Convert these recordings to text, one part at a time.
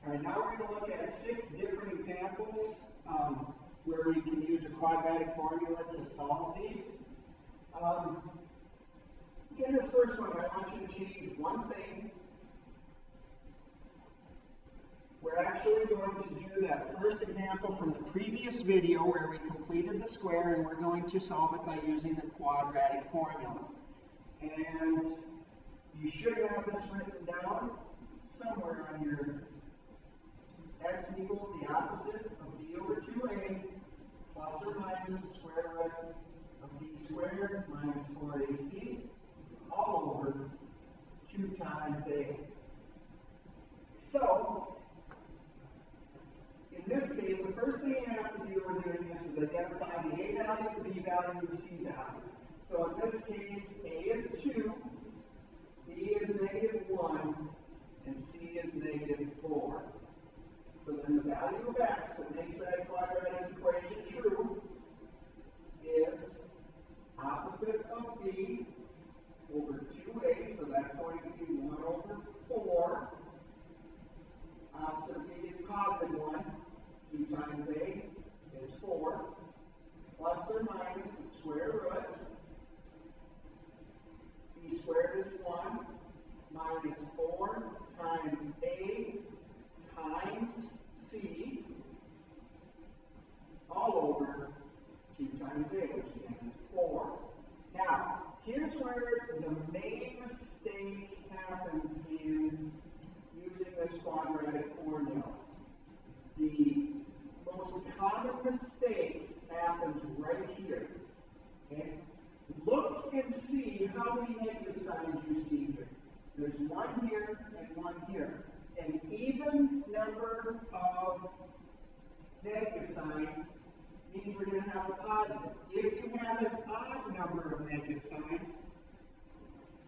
All right, now we're going to look at 6 different examples where we can use a quadratic formula to solve these. In this first one, I want you to change one thing. We're actually going to do that first example from the previous video where we completed the square, and we're going to solve it by using the quadratic formula. And you should have this written down somewhere on your x equals the opposite of b over 2a plus or minus the square root of b squared minus 4ac all over 2 times a. So, in this case, the first thing you have to do when doing this is identify the a value, the b value, and the c value. So in this case, a is 2, b is -1, and c is -4. So then the value of x that makes that quadratic equation true is opposite of b over 2a, so that's going to be 1 over 4. Opposite of b is +1. 2 times a is 4, plus or minus the square root. B squared is 1, minus 4 times a times c, all over 2 times a, which again is 4. Now, here's where the main mistake happens in using this quadratic formula. The most common mistake happens right here. Okay? Look and see how many negative signs you see here. There's 1 here and 1 here. An even number of negative signs means we're going to have a positive. If you have an odd number of negative signs,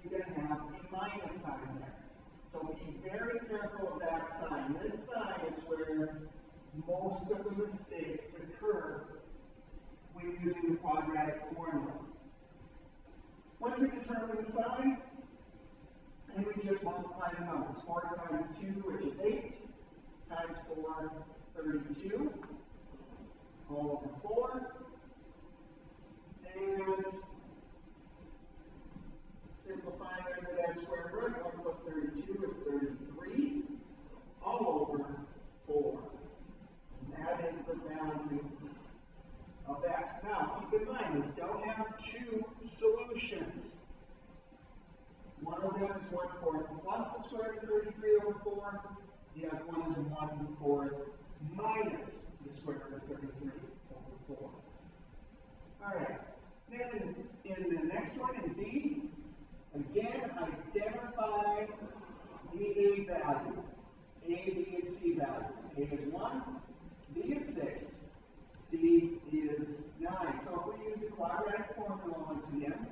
you're going to have a minus sign there. So be very careful of that sign. This sign is where most of the mistakes occur when using the quadratic formula. Once we determine the sign, then we just multiply the numbers. 4 times 2, which is 8, times 4, 32, all over 4. And simplifying under that square root, 1 plus 32 is 33, all over 4. And that is the value of x. Now, keep in mind, we still have 2 solutions. One of them is 1/4 plus the square root of 33 over 4. The other one is 1/4 minus the square root of 33 over 4. All right. Then in the next one, in B, again, identify the a value. A, b, and c values. A is 1, b is 6, c is 9. So if we use the quadratic formula once again,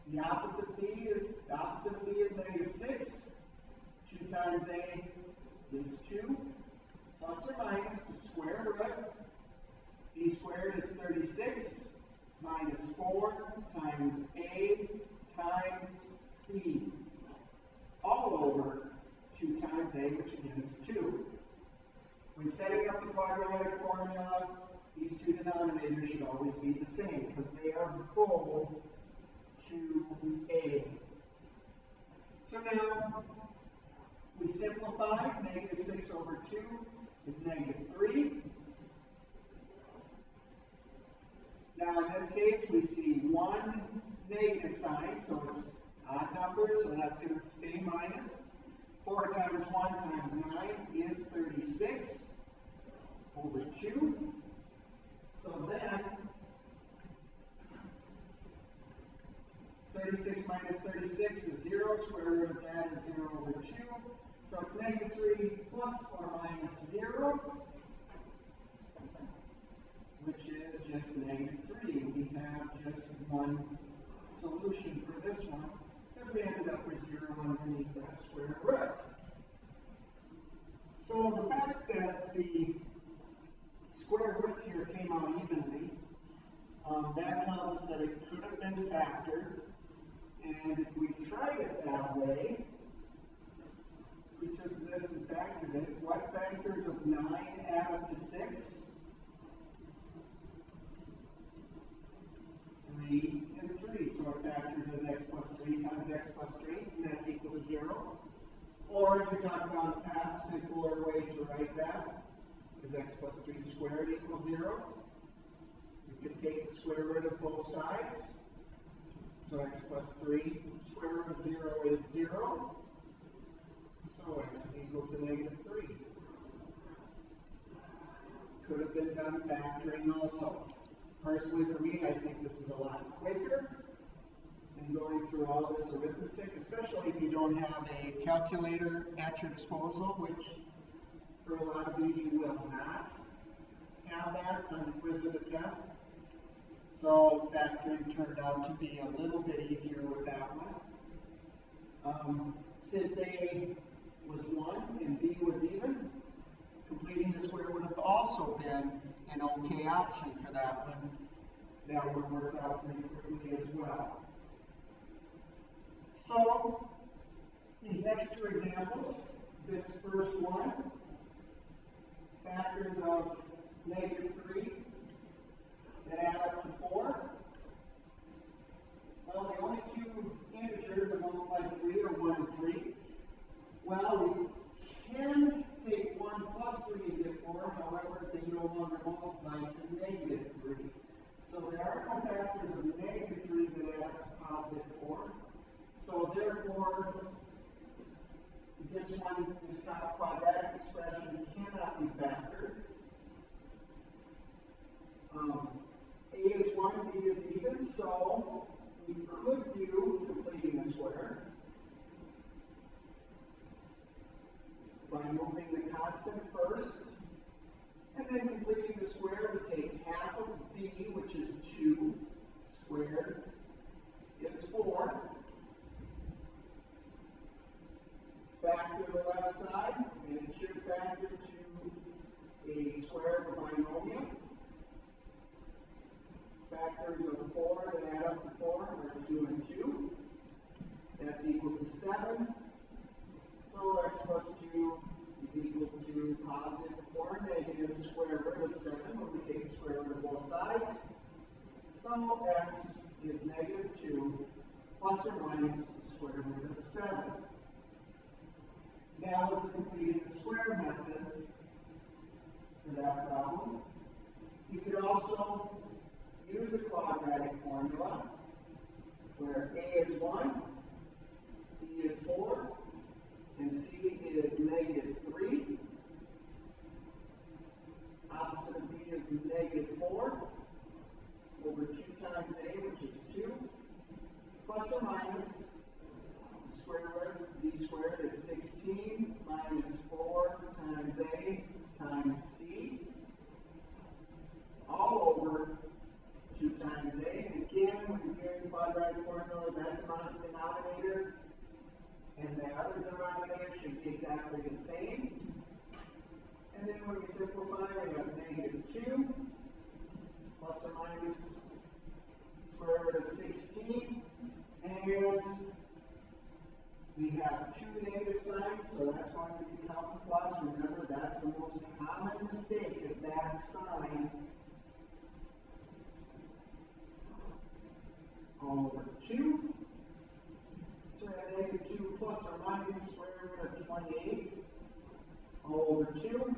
the opposite of b is -6. 2 times a is 2, plus or minus the square root. B squared is 36, minus 4 times a times c, all over 2 times a, which again is 2. When setting up the quadratic formula, these 2 denominators should always be the same, because they are both 2a. So now, we simplify. -6 over 2 is -3. Now in this case, we see 1 negative sign, so it's odd numbers, so that's going to stay minus. 4 times 1 times 9 is 36 over 2. So then, 36 minus 36 is 0. Square root of that is 0 over 2. So it's -3 plus or minus 0, which is just -3. We have just one solution for this one, because we ended up with 0 underneath that square root. So the fact that the square root here came out evenly, that tells us that it could have been factored. And if we tried it that way, we took this and factored factored it. What factors of 9 add up to 6? 3 and 3. So it factors as x plus 3 times x plus 3, and that's equal to 0. Or if you're talking about the past, a simpler way to write that is x plus 3 squared equals 0. You can take the square root of both sides. So x plus 3 square root of 0 is 0. So x is equal to negative 3. Could have been done factoring also. Personally, for me, I think this is a lot quicker than going through all this arithmetic, especially if you don't have a calculator at your disposal, which for a lot of you, you will not have that on the quiz or the test. So factoring turned out to be a little bit easier with that one. Since A was 1 and B was even, completing the square would have also been an okay option for that one. That would work out pretty quickly as well. So, these next two examples, this first one, factors of negative 3 that add up to 4. Well, the only two integers that multiply 3 are 1 and 3. Well, we can take 1 plus 3 and get 4, however, they no longer multiply to negative 3. So there are no factors of negative 3 that add up to positive 4. So therefore, this one, this quadratic expression cannot be factored. A is 1, B is even, so we could do completing the square by moving the constant first, and then completing the square, we take half of b, which is 2, squared is 4. Factor the left side, and it should factor to a square of a binomial. Factors of 4 that add up to 4 are 2 and 2. That's equal to 7. So x plus 2 is equal to positive or negative square root of 7 when we take the square root of both sides. So x is negative 2 plus or minus the square root of 7. Now let's complete the square method for that problem. You could also use the quadratic formula where a is 1, b is 4, and c is negative 3. Opposite of b is negative 4 over 2 times a, which is 2, plus or minus the square root of b squared is 16 minus 4 times a times c, all over 2 times a. And again, when you're doing the quadratic formula, that denominator and the other denominator should be exactly the same. And then when we simplify, we have negative 2 plus or minus square root of 16. And we have 2 negative signs, so that's going to become plus. Remember, that's the most common mistake, is that sign all over 2. So we have negative 2 plus or minus square root of 28 all over 2.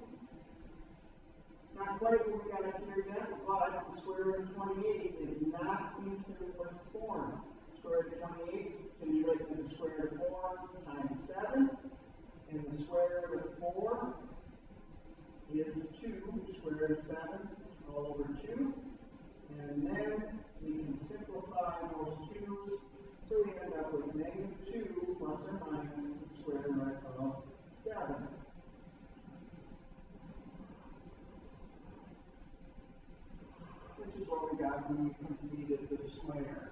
Not quite what we got here yet, but the square root of 28 is not in simplest form. Square root of 28 can be written as the square root of 4 times 7, and the square root of 4 is 2, square root of 7 all over 2. And then we can simplify those 2's, so we end up with negative 2 plus or minus the square root of 7. Which is what we got when we completed the square.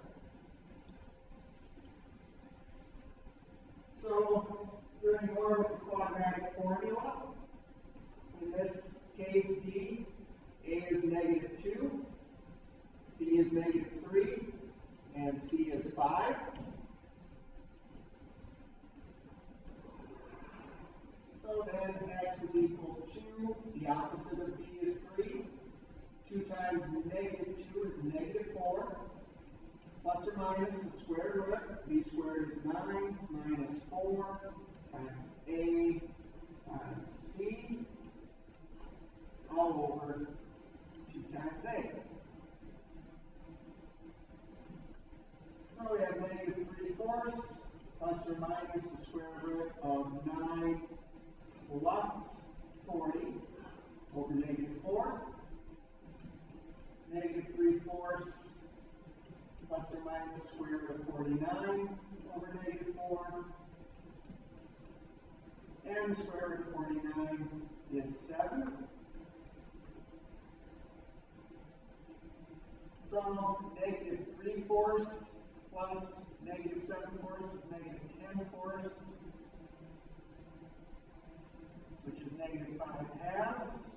So, doing more with the quadratic formula. In this case, d, a is negative 2, b is negative 3, and c is 5. So then equal to, the opposite of b is 3. 2 times negative 2 is negative 4. Plus or minus the square root, b squared is 9 minus 4 times a times c, all over 2 times a. So we have negative 3/4 plus or minus the square root of 9 plus 40 over negative 4. Negative 3/4 plus or minus square root of 49 over negative 4. And the square root of 49 is 7. So negative 3/4 plus negative 7/4 is negative 10/4, which is negative 5/2.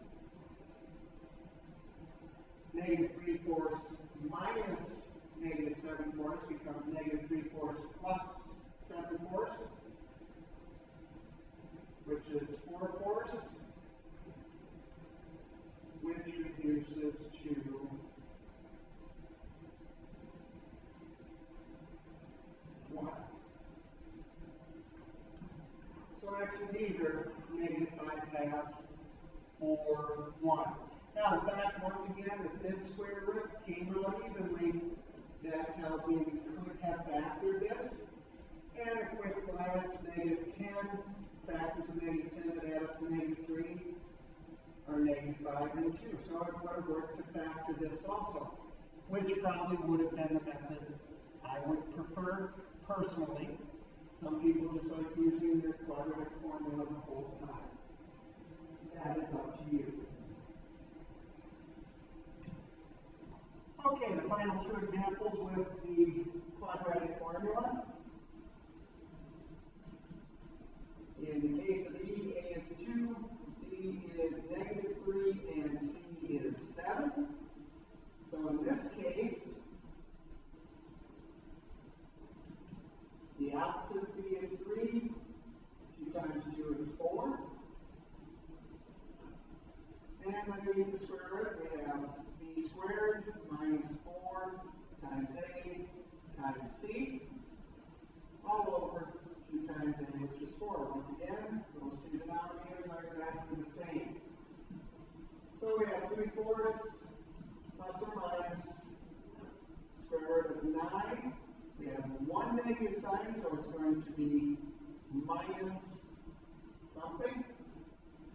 Negative 3/4 minus negative 7/4 becomes negative 3/4 plus 7/4, which is 4/4, which reduces to 1. So x is either negative 5/2 or 1. Now, the fact, once again, that this square root came out evenly, that tells me we could have factored this. And a quick glance, negative 10 factors of negative 10 that add up to negative 3 are negative 5 and 2. So it would have worked to factor this also, which probably would have been the method I would prefer personally. Some people just like using their quadratic formula the whole time. That is up to you. Okay, the final two examples with the quadratic formula. In the case of E, A is 2, B is negative 3, and C is 7. So in this case, the opposite of B is 3. 2 times 2 is 4. And underneath the square root, we have b squared minus 4 times a times c, all over 2 times a, which is 4. Once again, those two denominators are exactly the same. So we have 3/4 plus or minus square root of 9. We have one negative sign, so it's going to be minus something.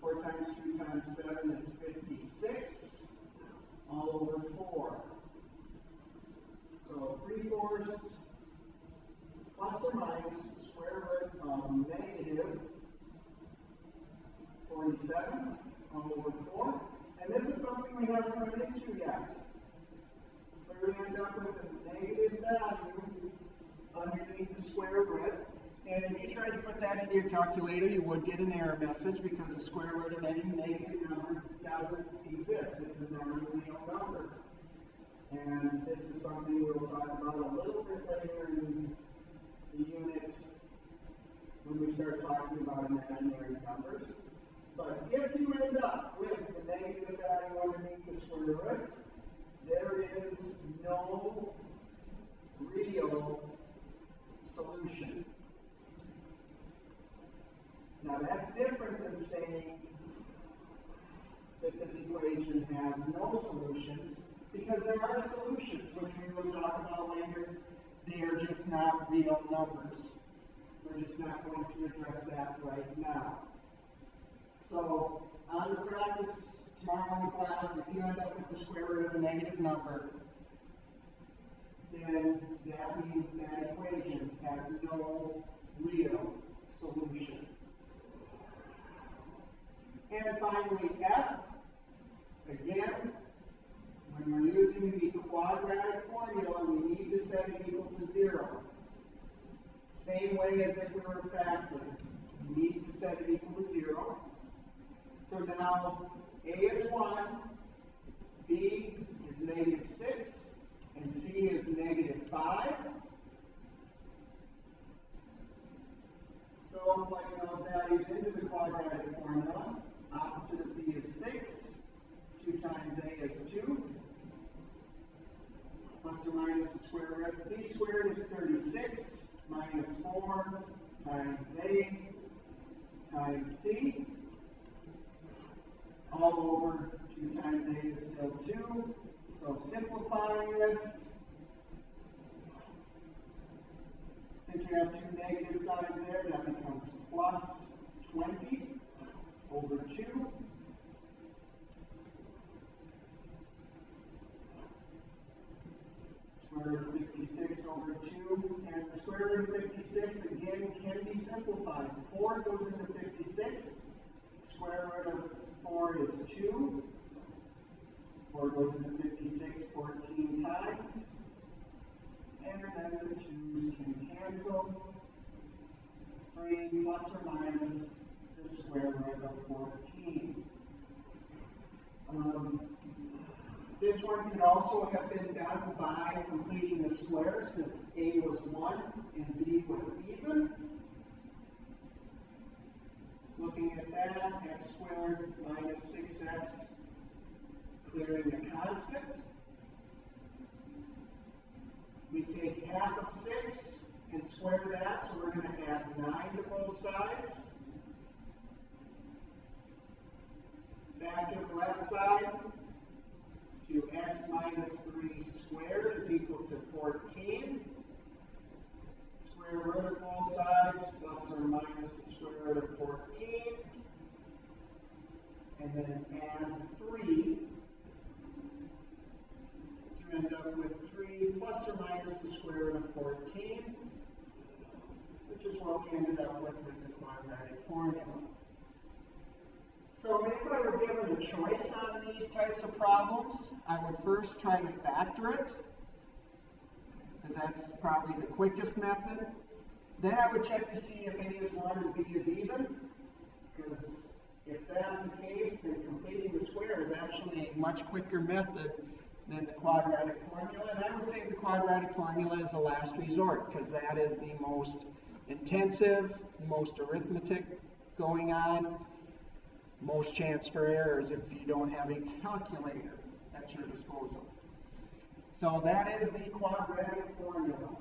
4 times 2 times 7 is 56, all over 4. So 3/4 plus or minus square root of negative 47, all over 4. And this is something we haven't run into yet. Where we end up with a negative value underneath the square root. And if you tried to put that into your calculator, you would get an error message because the square root of any negative number doesn't exist. It's a non-real number. And this is something we'll talk about a little bit later in the unit when we start talking about imaginary numbers. But if you end up with the negative value underneath the square root, there is no real solution. Now that's different than saying that this equation has no solutions, because there are solutions, which we will talk about later. They are just not real numbers. We're just not going to address that right now. So on the practice tomorrow in class, if you end up with the square root of a negative number, then that means that equation has no real solution. And finally, F, again, when we're using the quadratic formula, we need to set it equal to 0. Same way as if we were factoring. We need to set it equal to 0. So now, A is 1, B is negative 6, and C is negative 5. So plugging those values into the quadratic formula, I times a is 2. Plus or minus the square root of b squared is 36 minus 4 times a times c. All over 2 times a is still 2. So simplifying this, since we have 2 negative signs there, that becomes plus 20 over 2. Square root of 56 over 2. And the square root of 56, again, can be simplified. 4 goes into 56. Square root of 4 is 2. 4 goes into 56 14 times. And then the 2's can cancel. 3 plus or minus the square root of 14. This one could also have been done by completing the square, since a was 1 and b was even. Looking at that, x squared minus 6x, clearing the constant. We take half of 6 and square that, so we're going to add 9 to both sides. Back to the left side, 2x minus 3 squared is equal to 14. Square root of both sides, plus or minus the square root of 14. And then add 3. You end up with 3 plus or minus the square root of 14, which is what we ended up with the quadratic formula. So if I were given a choice on these types of problems, I would first try to factor it, because that's probably the quickest method. Then I would check to see if a is 1 and b is even, because if that's the case, then completing the square is actually a much quicker method than the quadratic formula. And I would say the quadratic formula is a last resort, because that is the most intensive, most arithmetic going on, most chance for errors if you don't have a calculator at your disposal. So that is the quadratic formula.